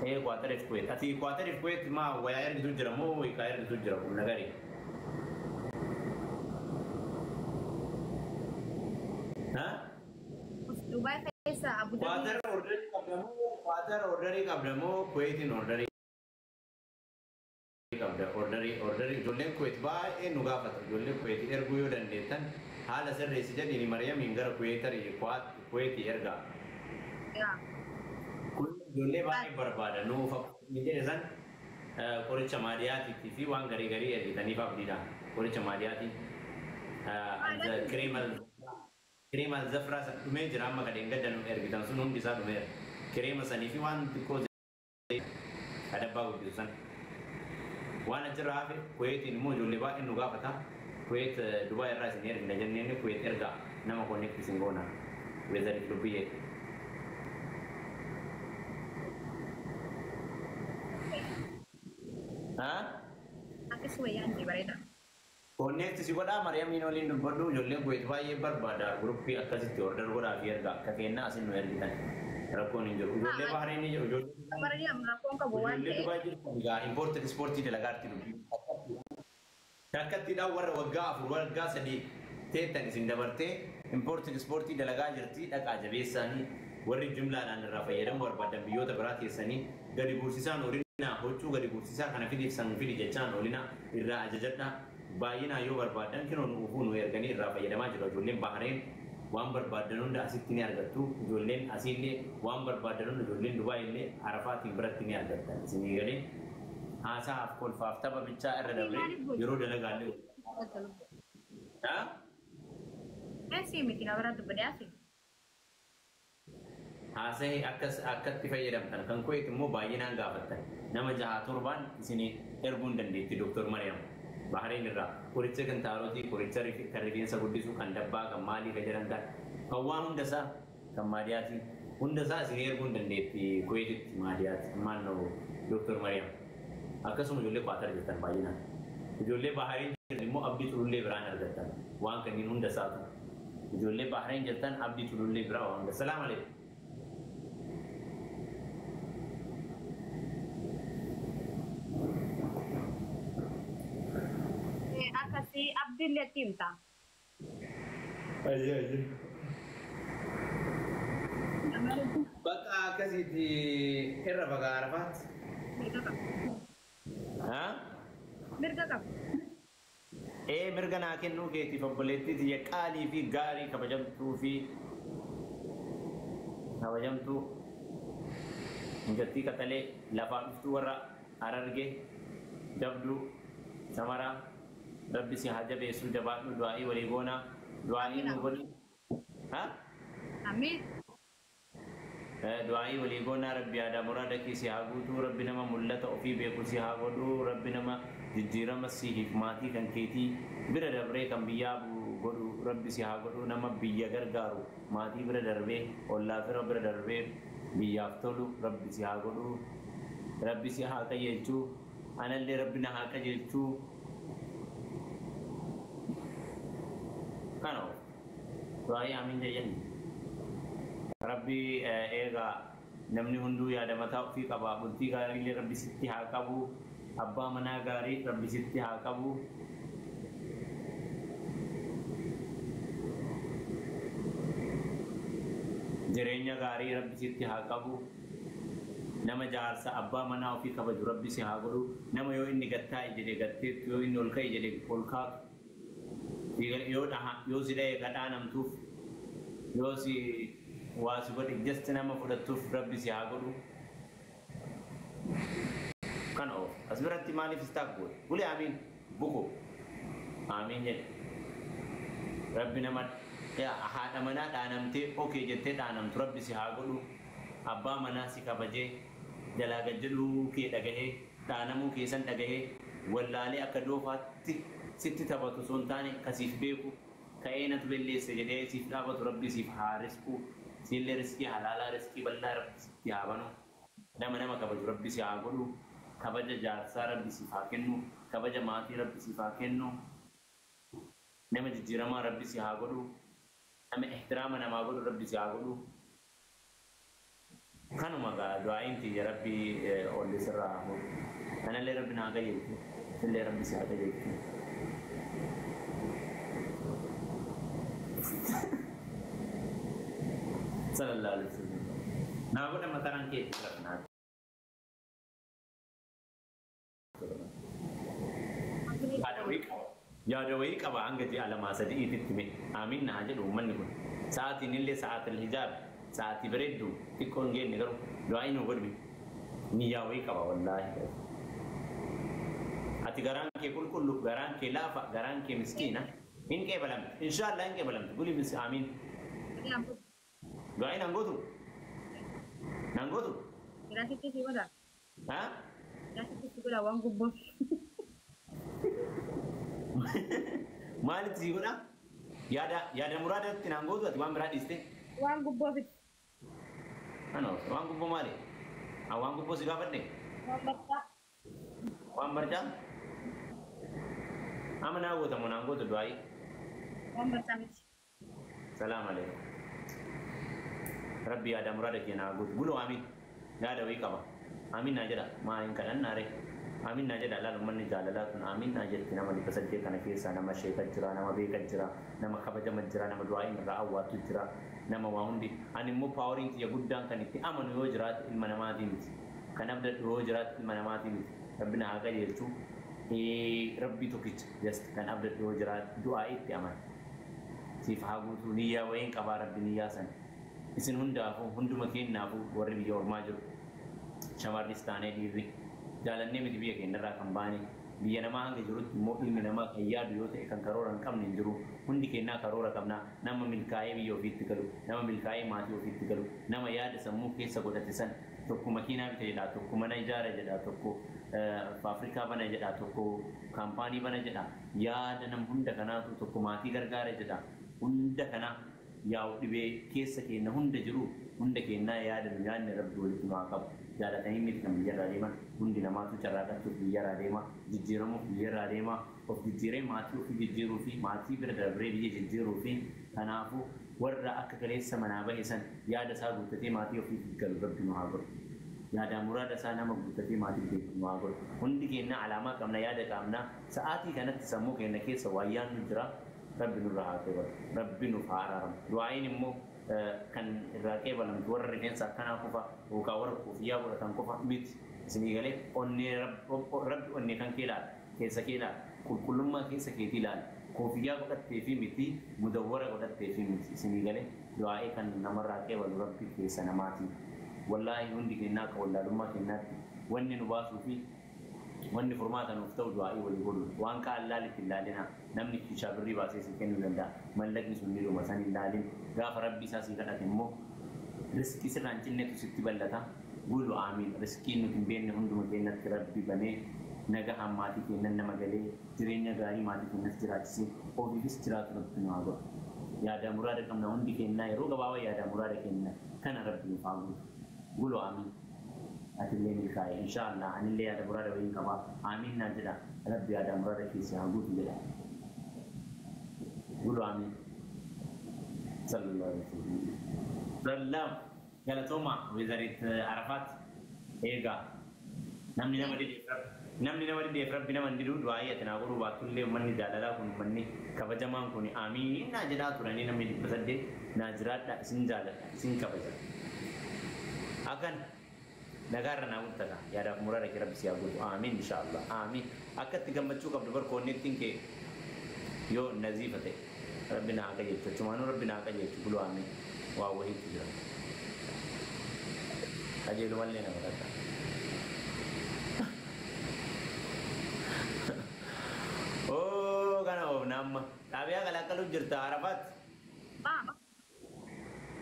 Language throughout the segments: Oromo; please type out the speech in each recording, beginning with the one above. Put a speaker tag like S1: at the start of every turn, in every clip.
S1: إيه كواتر في الكويت أتي كواتر في الكويت ما وياير تجرا مو ويكاير تجرا كل نجاري ها
S2: Dubai keessa Abu Dhabi.
S1: كواتر أوردري قبل مو كويت أوردري قبل أوردري جولين كويت باي نقافة جولين كويت إرجو يودن ديتن حال سر رئيس جدي مريم إنجر كويتر كويت إرجع
S2: Ya.
S1: كل جولين باي بربادة نو فك ميجي إنسان كوري شمالياتي في وان غري غري اللي تاني فابدينا كوري شمالياتي كريم الزفرة دومي جرام ما كدين قدن إرجع سنون بيسا دومي كريم سني في وان تكو ada bahu jurusan وانا جرى في كويت المو جولي با انه غافتا كويت دبي راس نير نجن كويت ارجع نما كونكت سينغونا وذلك لبيه ها
S2: Aku suayan di bareda.
S1: كونكت سيغودا مريم مينو لين بدو جولي كويت باي بربادا جروب في اكاسيتي اوردر غورا في ارجع كفينا اسن نو ارجع ركون انجو جولي بحرين جولي
S2: Maria melakukan kebuan
S1: جولي دبي جرا امبورت اكسبورت دي لغارتي Takkatti dha warra waggaa sadii teettan isin dabartee impoortii ispoortii dalagaa jirti dhaqaa jabeessaanii warri jumlaadhaan irraa fayyadamu barbaadan biyyoota biraa keessanii gadi guursisaan oolina hoccuu gadi guursisaa kana fidiif san fidi jechaan oolina irraa ajajadha baay'inaa yoo barbaadan kinoon ufuu nu erganii irraa fayyadamaa jiru ijoolleen bahareen waan barbaadan hunda asitti ni argattu ijoolleen asiillee waan barbaadan hunda ijoolleen Dubaay illee Arafaatiin biratti ni argattan isinii galee haasaaf kolfaaf tapha bichaa irra dabre yeroo dalagaallee ha
S2: sih mungkin orang tuh beda sih.
S1: haasa'e akkatti fayyadamtan kan ko'eet immoo baay'inaan gaafattan nama jaha torbaan isin erguun dandeetti Dr. Mariam Bahareen irraa qoricha kan taarotii qoricha kan rifeensa guddisuu kan dabbaa kan maalii kan jedhan kan waan hundasaa kan maadiyaati hundasaa isin erguun dandeetti ko'eetitti maadiyaati maannoo Dr. Mariam akkasuma ijoollee kwaatar jirtan baay'inaan ijoollee bahareen jirtan immoo abdii tulullee biraan argattan waan kanniin hunda isaatu ijoollee bahareen jirtan abdii tulullee biraa waan hunda salaam alaikum
S2: Aku si Abdul Yatim ta.
S1: Aja. Bakka akkasitti irra bagaa arafaat
S2: Mirga kap.
S1: ha
S2: Mirga kap.
S1: mirga naa kennuu keetiif obboleettii xiyya qaalii fi gaarii kabajamtuu injattii qaxalee lafaa dhuftuu warra Harargee jabduu samaraa rabbi si haa jabeessuu jabaadhu du'aa'ii walii goonaa du'aa'ii nu godhi ha
S2: Amin.
S1: du'aa'ii walii goonaa rabbi aadaa muraada kee si haa guutuu rabbi nama mul'ata ofii beeku si haa godhuu rabbi nama jijjiirama siif maatii kan keetii bira dabree kan biyyaa godhu rabbi si haa godhuu nama biyya gargaaru maatii bira darbee ollaa fira bira darbee biyyaaf tolu rabbi si haa godhuu rabbi si haa qajeelchuu anallee rabbi na haa qajeelchuu kanoo du'aa'ii amiin jayyanni rabbi eegaa namni hunduu yaada mataa ofii qaba bultii gaarii rabbi sitti haa qabu abbaa manaa gaarii rabbi sitti haa qabu jireenya gaarii rabbi sitti haa qabu nama jaarsa abbaa manaa ofii kabaju rabbi si haa godhu nama yoo inni gattaa'e jedhe gatteetti yoo inni ol ka'e jedhe ol kaatu yoo si dha'e gadhaanamtuuf yoo si waa si godhe jasti nama fudhattuuf rabbi si haa godhu kan oof as biratti maaliif istaaf godhe gule amiin buko amiin jedhe rabbi nama haadha manaa dhaanamtee okee jettee dhaanamtu rabbi si haa godhu abbaa manaa si kabajee jalaa gajjadhuu kee dhagahee dhaanamuu keessan dhagahee wallaalee akka doofaatti sitti taphatu osoo hin taane kasiif beeku ka'ee natu belleesse jedhee siif dhaabatu rabbi siif haa risku siillee riskii halaalaa riskii bal'aa rabbi sitti haa banu nama kabaju rabbi si haa godhu kabaja jaarsaa rabbi siif haa kennu kabaja maatii rabbi siif haa kennu nama jijjiiramaa rabbi si haa godhu nama ihtiraama namaa godhu rabbi si haa godhu كانوا مقا دعائين تي يا ربي أولي سرعه أنا اللي ربنا قليل اللي ربي ساعدك صلى الله عليه وسلم نقول لما ترى كيف ربنا يا دويك أبا عنك على ما صدقي تتمي آمين ناجل ومن يكون ساعة نيلي ساعة الحجاب ساعة بردو تكون جين نقول دعائي نقول بي نيا ويك أبا والله أتي غران كي كل غران كي لا غران كي مسكينة إن كي بلام إن شاء الله إن كي بلام تقولي مس آمين دعائي نانغوتو نانغوتو
S2: Gracias que sigo la.
S1: ها
S2: Gracias que sigo la wangu boss.
S1: maaliif sii godha yaada muraadatti naan gootu ati waan biraa dhiiste
S2: Wangu boss.
S1: ano waan gubboo maali waan gubboo si gaafadhe
S2: Wambata.
S1: waan barjaa ama naa gootamu naan gootu du'aayi
S2: Wambata miti.
S1: salaam alaikum rabbi yaada muraada kee naa gootu buloo amiin yaada wayii qaba amiin naa jedha maa hin kadhannaare amiin naa jedha laal ummanni jaalalaa kun amiin naa jetti nama dhibba saddeet kana keessa nama sheekat jira nama beekat jira nama kabajamat jira nama du'aayin irraa awwaattu jira nama waa hundi ani immoo paaworiin kiyya guddaan kan itti amanu yoo jiraatu ilma namaatii miti kan abdadhu yoo jiraatu ilma namaatii miti rabbina haa qajeelchu rabbii tokkicha just kan abdadhu yoo jiraatu du'aa itti amana siif haa guutuu niyyaa wayiin qabaa rabbi niyyaa sana isin hundaafuu hunduma kennaafuu warri biyya ormaa jiru shamarris taanee dhiirri jaalannee miti biyya keenya irraa kan baane biyya namaa hanga jirutti immoo ilmi namaa kan yaadu yoo ta'e kan karoora hin qabne hin jiru hundi kennaa karoora qabnaa nama milkaa'ee biyya ofiitti galu nama milkaa'ee maatii ofiitti galu nama yaada sammuu keessa godhate san tokko makiinaa bite jedhaa tokko mana ijaara jedhaa tokko faafrikaa bana jedhaa tokko kaampaanii bana jedhaa yaada nam hunda kanaatu tokko maatii gargaara jedhaa hunda kanaa yaa'u dhibee keessa keenya hunda jiru hunda kennaa yaada nyaanni rabbi walitti nu haa qabu jaalatanii miti kan biyyarraa deeman hundi namaatu carraaqachuuf biyyarraa deema jijjiiramuuf biyyarraa deema of jijjiiree maatii ofii jijjiiruu fi maatii bira darbee biyya jijjiiruu fi kanaafuu warra akka kaleessa manaa bahe san yaada isaa guuttatee maatii ofii galu rabbi nu haa godhu yaada muraada isaa nama guuttatee maatii nu haa godhu hundi keenya alaamaa qabna yaada qabna sa'aatii kanatti sammuu keenya keessa waayyaan nu jira rabbi nurraa haa ta'u rabbi nuuf haa araaramu du'aayin immoo kan irraa qeebalamtu warra rifeensa akkanaa qofa yookaan warra koofiyyaa godhatan qofa miti isinii galee onnee rabbi onnee kan kee ilaala keessa kee ilaala qulqullummaa keessa keetii ilaala koofiyyaa godhattee fi miti mudawwara godhattee fi miti isinii galee du'aa'ee kan namarraa qeebalu rabbi keessa namaatii wallaahi hundi kennaa akka wallaalummaa kennaatti wanni nu baasuu fi wanni furmaata nuuf ta'u du'aa'ii walii godhu waan kaan laalitti hin laalina namni kishaa birrii baasee si kennuu danda'a mallaqni sun ni dhuma san hin laalin gaafa rabbi isaa si kadhate immoo riskii sirraan cinnetu sitti bal'ata gulu aamiin riskiin nuti hin beekne hunduma keenyatti rabbi banee nagahaan maatii keenyan nama galee jireenya gaarii maatii keenyas jiraachisee ofiifis jiraatu rabbi nu haa godhu yaada muraada qabna hundi kennaa yeroo gabaabaa yaada muraada kenna kana rabbi nuuf haa guutu gulu aamiin atillee milkaa'e inshaallah anillee yaada muraada wayiin qabaa aamiin naa jedha rabbi yaada muraada keessi haa guutu jedha gulu aamiin sallallahu alaihi wasallam sallam galatoma wizaarit arafat eega namni nama dideef rabbi nama didu du'aayii ati naa godhuu baatullee ummanni jaalalaa kun ummanni kabajamaan kun aamiin naa jedhaa turanii namni dhibba saddeet naa jiraadha isin jaaladha isin kabaja akan nagaarra naa guuttata yaadaaf muraada kee rabbi si haa guutu aamiin inshaallah aamiin akkatti gammachuu qabdu barkoonnettiin kee yoo naziifa ta'e rabbi naa qajeelchu chumaanuu rabbi naa qajeelchu bulu aamiin waa wahiitu jira qajeelu mallee nama kadha oo kana oofna amma xaabiyaa qalaqalu jirta arafaat
S2: Mama.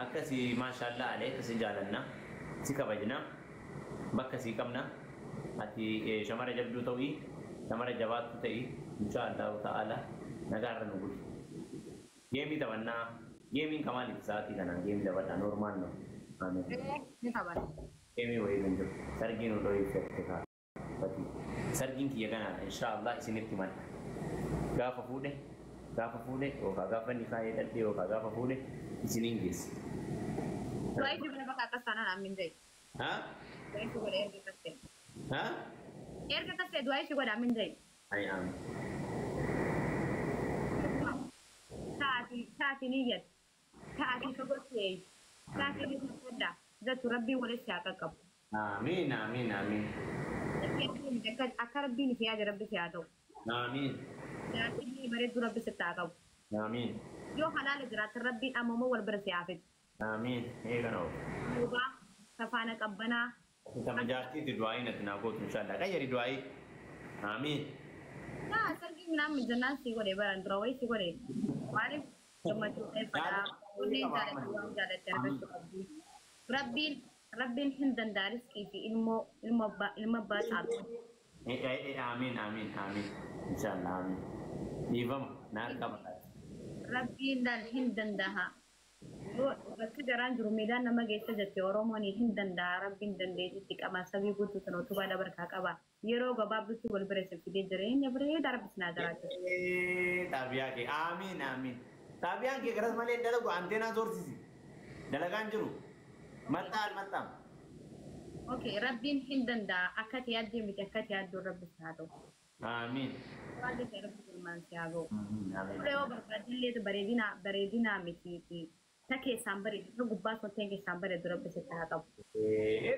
S1: akkasii maashaallah alee akkasii jaalanna si kabajna bakka sii qabna ati shamara jabduu ta'ii shamara jabaattu ta'ii inshaallahu ta'ala nagaarra nu bulu geemii taphannaa geemiin kamaaliif sa'aatii kanaan geemii taphadhaa noormaal no aamiin
S2: Ni kabar.
S1: geemii wayii kan jiru sargiin odoo ibsatte kaati sargiin kiyya kanaadha inshaallah isinitti madda gaafa fuudhe yookaan gaafa inni kaayee dhadhee yookaan gaafa fuudhe isiniin geesse
S2: Tuai di mana pakai atas tanah amin deh.
S1: ها
S2: دعاء شغل إيرجع كسر
S1: ها
S2: إيرجع كسر دعاء شغل عمين زي
S1: أي آمين
S2: تأتي نية تأتي شغل شيء تأتي نية كذا ذات ربي وليس يعقب
S1: آمين آمين آمين
S2: أكثر ربي في هذا ربي في هذا
S1: آمين
S2: لكن بريد ربي ستعقب
S1: آمين
S2: يو حلال جرات ربي أمامه والبرس يعفد
S1: آمين هيك أنا
S2: موبا سفانا قبنا
S1: أنت مجاكي تدعي نتناقض إن شاء الله غير دعائي آمين
S2: لا سرقي من عم الجنان سيقول إبران دروي سيقول وعارف لما تشوف فدا ونين جالت دوام جالت تربس ربي ربي ربي هندن دارس كيفي ilmo ba sabu
S1: آمين آمين آمين إن شاء الله آمين يفهم نارك
S2: ربي دان هندن daha bakka garaan jiru miidhaan nama geessa jette oromoon hindan daha rabbiin dandeetitti qaba sabii guutuu sana utubaa dabarkaa qaba yeroo gabaabdutti wal bira fidee jireenya bareedaa rabbis naa jiraatu
S1: Tabiyaa kee amiin amiin tabiyaan kee garas malee dalagu anteenaa soorsisi dalagaan jiru maxxaal maxxaam
S2: okay rabbiin hindan daha akkati yaaddee miti akkati yaadduu rabbis haa ta'u
S1: amiin
S2: waan ta'e rabbi gulmaan si haa ga'u
S1: amiin
S2: yoo barbaadillee bareedinaa miti take sambare ta gubbaa sun take sambare dura bisa ta haka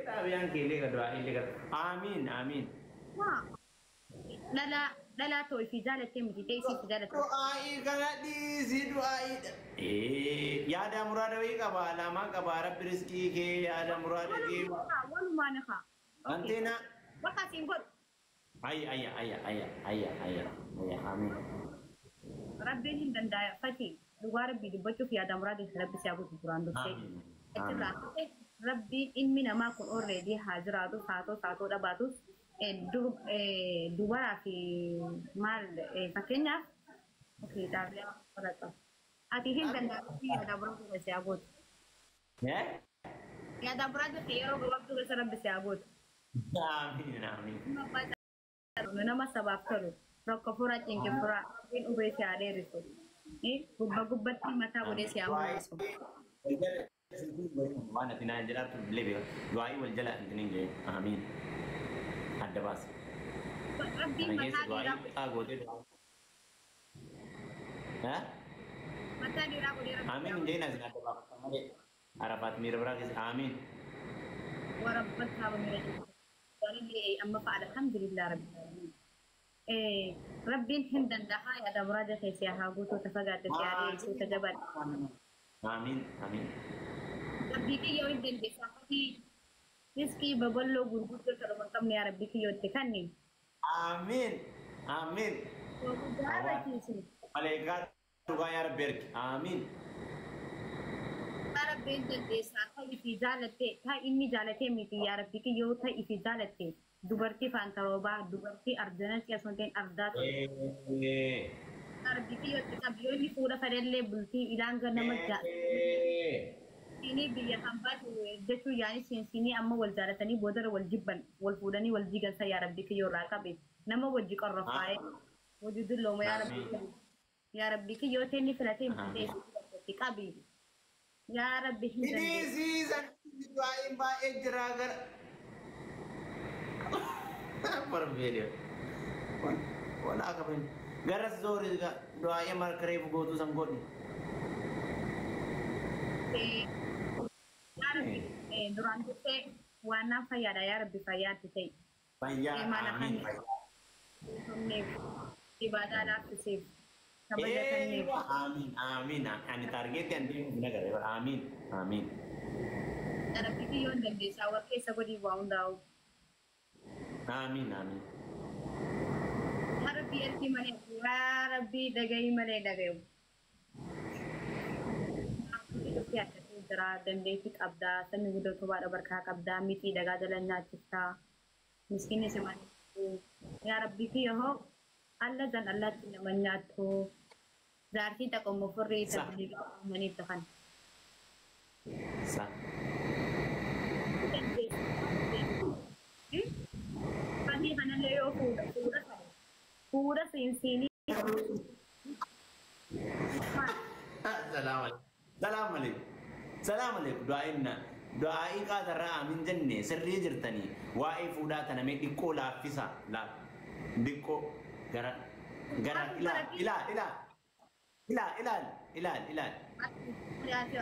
S1: tabiyaan kee illee gadraa illee gadraa amiin amiin
S2: lala to fi jalatte miti dai si jalatte
S1: du'aa'i kana dhiisi du'aa'i yaada muraada wayii qaba alaamaa qaba rabbi riskii kee yaada muraada kee
S2: walumaa nafa
S1: anteena
S2: bakka siin godhu
S1: ayya amiin
S2: rabbiin hin danda'a fati dhugaa rabbii dubbachuuf yaada muraada rabbi si haguutu duraan dursee achirraa rabbiin ilmi namaa kun already haa jiraatu saatoo dhabaatus dubaraa fi maal fakkeenyaaf dhaabilee qorata ati hin danda'amu yaada muraada si haguutu yaada muraada fi yeroo gabaabduu keessa rabbi si haguutu
S1: amiin
S2: nama sabaaf tolu rakko fura cinqi fura in ubee si haa dheerisu gubbatti mataa godhee si haa mul'isu
S1: waan ati naan jedhaatu illee beeka du'aa'i wal jala intiniin jee amiin adda baasa
S2: rabbiin
S1: kana keessa
S2: mataa
S1: du'aa'i xiqqaa gootee
S2: dhiiraa godhee rabbi
S1: amiin hin jeen asin adda baafata malee arafaat miira biraa keessa amiin
S2: وربك هذا من ولله أما فعل الحمد لله رب العالمين ربي هندن دها يا دبراجة كيسيها قوتو تفقات تسياري سوت جبل
S1: آمين آمين
S2: ربي كي يوم دن بساقتي رزقي ببلو غرغوت كرمان كم يا ربي كي يوم تكني
S1: آمين آمين
S2: وهذا كيسي
S1: ملائكات تبا يا رب بيرك آمين
S2: ربي دن بساقتي في جالتي تا إني جالتي ميتي يا ربي كي يوم تا في جالتي dubartii faantaroobaa dubartii arjanatti asumteen ardaatu arbi kiyyotti qabyoonni fuudha fadallee bultii ilaan ganama siinii biyya hambaatu jechuu yaani siinii amma wal jaalatanii boodara wal jibban wal fuudhanii wal jigansa yaa rabbi kiyyoo irraa qabe nama wajji qorrafaa'ee wajji dullooma yaa rabbi kiyyoo teenni filatee murteessi qabi yaa rabbi hin
S1: dandeessisan du'aa'iin baay'ee jiraa gara Berbeda. Wala ka pa. Garas zori ka. Doa ya mar kreve gotu sangkot.
S2: Durante te wana fayada ya rabbi fayati te.
S1: Fayya amin.
S2: Ibadah dah sih.
S1: Amin amin. Ani target yang dia negara. Amin amin.
S2: Rabbi ki yon dan desa wakil sabudi waundau.
S1: Amin amin.
S2: Rabbi arti mana? Rabbi dagai mana dagai? Ya, jera dan detik abda. Sami udah coba ada berkah abda. Miti daga jalannya cipta. Miskinnya semua. Ya Rabbi kiyo Allah dan Allah namanya tu. Berarti tak kamu furi tapi menit Tuhan.
S1: Sah.
S2: Pagi mana leo pura sini.
S1: Salam alaikum. Salam alaikum. Salam alaikum. Doainna. دعائي قادر من جنة سرية جرتني واقف وداتنا من ديكو لا فيسا لا ديكو جرا جرا إلى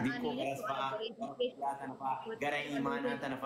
S1: ديكو جرا سبا جرا إيمانا تنفع